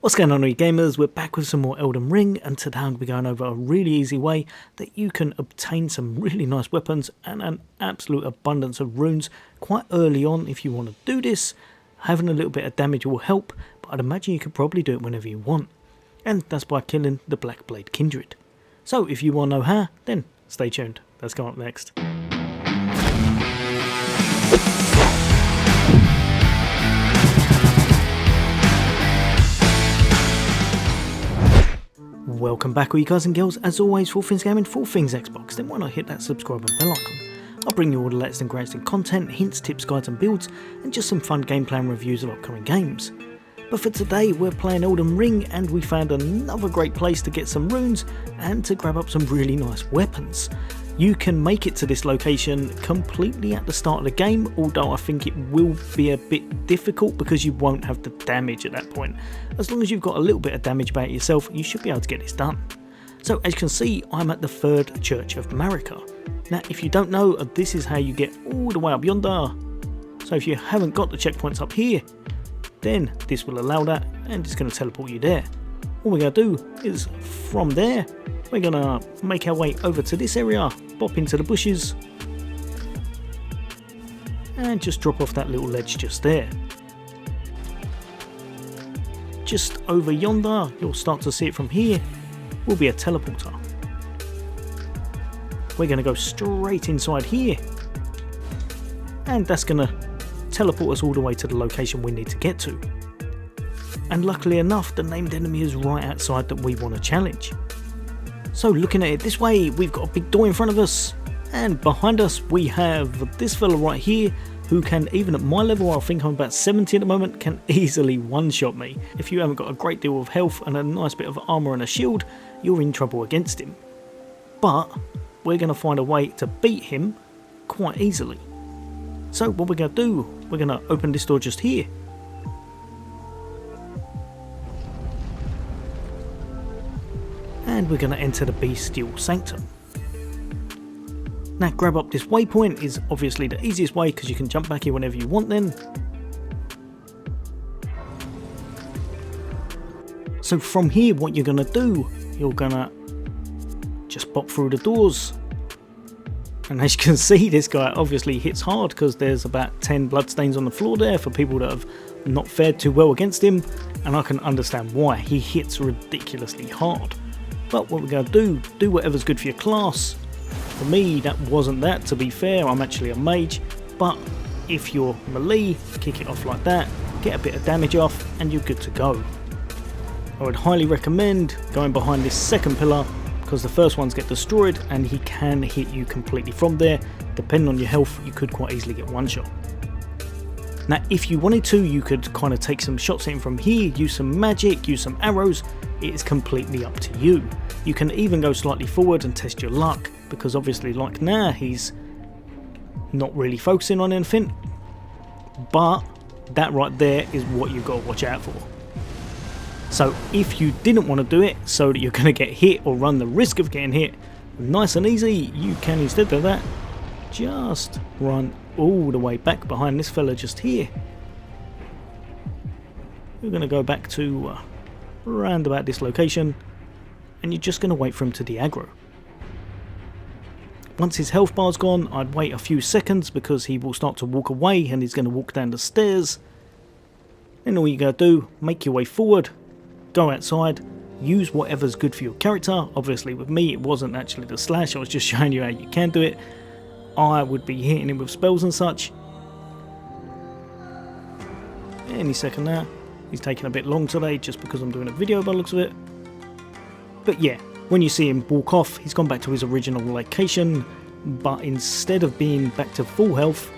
What's going on, all you gamers? We're back with some more Elden Ring, and today I'm going to be going over a really easy way that you can obtain some really nice weapons and an absolute abundance of runes quite early on. If you want to do this, having a little bit of damage will help, but I'd imagine you could probably do it whenever you want. And that's by killing the Black Blade Kindred. So if you want to know how, then stay tuned. Let's go up next. Welcome back, all you guys and girls. As always, for all things gaming, for all things Xbox, then why not hit that subscribe and bell icon? I'll bring you all the latest and greatest in content, hints, tips, guides and builds, and just some fun gameplay and reviews of upcoming games. But for today, we're playing Elden Ring, and we found another great place to get some runes and to grab up some really nice weapons. You can make it to this location completely at the start of the game, although I think it will be a bit difficult because you won't have the damage at that point. As long as you've got a little bit of damage about yourself, you should be able to get this done. So as you can see, I'm at the third Church of Marika. Now if you don't know, this is how you get all the way up yonder. So if you haven't got the checkpoints up here, then this will allow that, and it's going to teleport you there. All we're going to do is from there, we're going to make our way over to this area, bop into the bushes, and just drop off that little ledge just there. Just over yonder, you'll start to see it from here, will be a teleporter. We're going to go straight inside here, and that's going to teleport us all the way to the location we need to get to. And luckily enough, the named enemy is right outside that we want to challenge. So looking at it this way, we've got a big door in front of us, and behind us we have this fella right here who can, even at my level, I think I'm about 70 at the moment, can easily one-shot me. If you haven't got a great deal of health and a nice bit of armour and a shield, you're in trouble against him. But we're going to find a way to beat him quite easily. So what we're going to do, we're going to open this door just here. And we're going to enter the Bestial Sanctum. Now grab up this waypoint is obviously the easiest way because you can jump back here whenever you want then. So from here what you're going to do, you're going to just pop through the doors. And as you can see, this guy obviously hits hard because there's about 10 bloodstains on the floor there for people that have not fared too well against him. And I can understand why, he hits ridiculously hard. But what we're going to do whatever's good for your class. For me, that wasn't that, to be fair. I'm actually a mage, but if you're melee, kick it off like that, get a bit of damage off, and you're good to go. I would highly recommend going behind this second pillar, because the first ones get destroyed, and he can hit you completely from there. Depending on your health, you could quite easily get one shot. Now, if you wanted to, you could kind of take some shots in from here, use some magic, use some arrows. It is completely up to you. You can even go slightly forward and test your luck, because obviously like now he's not really focusing on anything, but that right there is what you've got to watch out for. So if you didn't want to do it so that you're going to get hit or run the risk of getting hit, nice and easy, you can instead of that just run all the way back behind this fella just here. We're going to go back to round about this location, and you're just going to wait for him to de-aggro. Once his health bar's gone, I'd wait a few seconds because he will start to walk away and he's going to walk down the stairs. Then all you got to do, make your way forward, go outside, use whatever's good for your character. Obviously with me it wasn't actually the slash, I was just showing you how you can do it. I would be hitting him with spells and such. Any second now. He's taking a bit long today just because I'm doing a video by the looks of it. But yeah, when you see him walk off, he's gone back to his original location, but instead of being back to full health,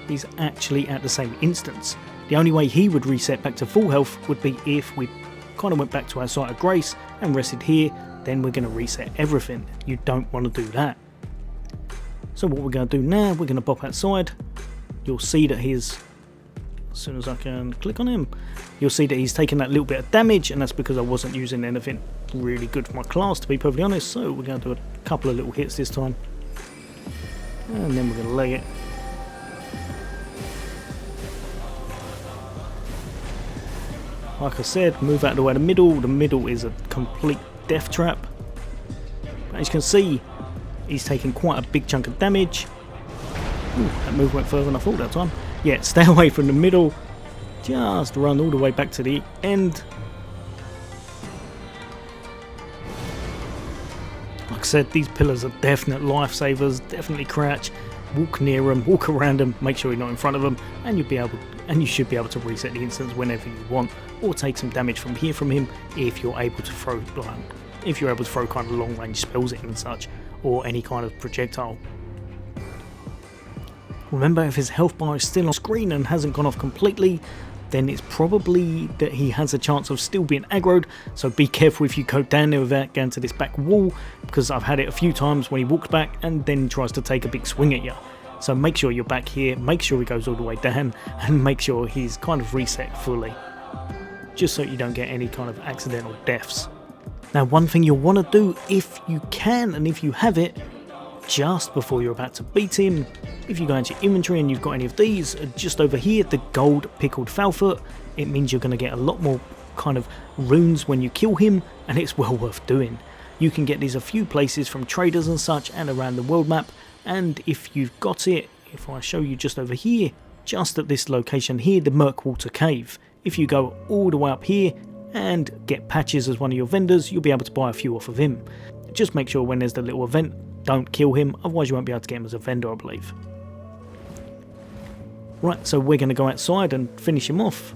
he's actually at the same instance. The only way he would reset back to full health would be if we kind of went back to our site of grace and rested here, then we're going to reset everything. You don't want to do that. So what we're going to do now, we're going to pop outside. You'll see that he's, as soon as I can click on him, you'll see that he's taken that little bit of damage, and that's because I wasn't using anything really good for my class, to be perfectly honest. So we're going to do a couple of little hits this time, and then we're going to leg it. like I said, move out of the way of the middle. The middle is a complete death trap. But as you can see, he's taking quite a big chunk of damage. Ooh, that move went further than I thought that time. Yeah, stay away from the middle. Just run all the way back to the end. Like I said, these pillars are definite lifesavers. Definitely crouch, walk near them, walk around them, make sure you're not in front of them, and you should be able to reset the instance whenever you want, or take some damage from here from him if you're able to throw kind of long range spells at him and such, or any kind of projectile. Remember, if his health bar is still on screen and hasn't gone off completely, then it's probably that he has a chance of still being aggroed, so be careful if you go down there without going to this back wall, because I've had it a few times when he walks back and then tries to take a big swing at you. So make sure you're back here, make sure he goes all the way down, and make sure he's kind of reset fully, just so you don't get any kind of accidental deaths. Now, one thing you'll want to do, if you can and if you have it, just before you're about to beat him, if you go into your inventory and you've got any of these, just over here, the gold pickled foulfoot, it means you're going to get a lot more kind of runes when you kill him, and it's well worth doing. You can get these a few places from traders and such and around the world map, and if you've got it, if I show you just over here, just at this location here, the Murkwater Cave, if you go all the way up here and get Patches as one of your vendors, you'll be able to buy a few off of him. Just make sure when there's the little event, don't kill him, otherwise you won't be able to get him as a vendor, I believe. Right, so we're going to go outside and finish him off.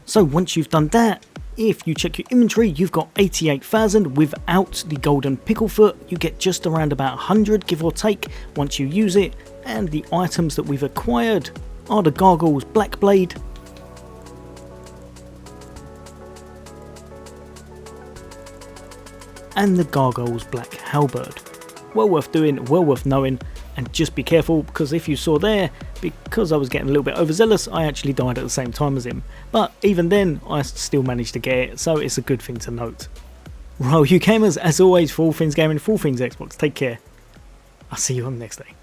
So once you've done that, if you check your inventory, you've got 88,000 without the golden picklefoot. You get just around about 100, give or take, once you use it. And the items that we've acquired are the Gargoyle's Black Blade, and the Gargoyle's Black Halberd. Well worth doing, well worth knowing, and just be careful, because if you saw there, because I was getting a little bit overzealous, I actually died at the same time as him. But even then, I still managed to get it, so it's a good thing to note. Right, you gamers, as always, for all things gaming, for all things Xbox, take care. I'll see you on the next day.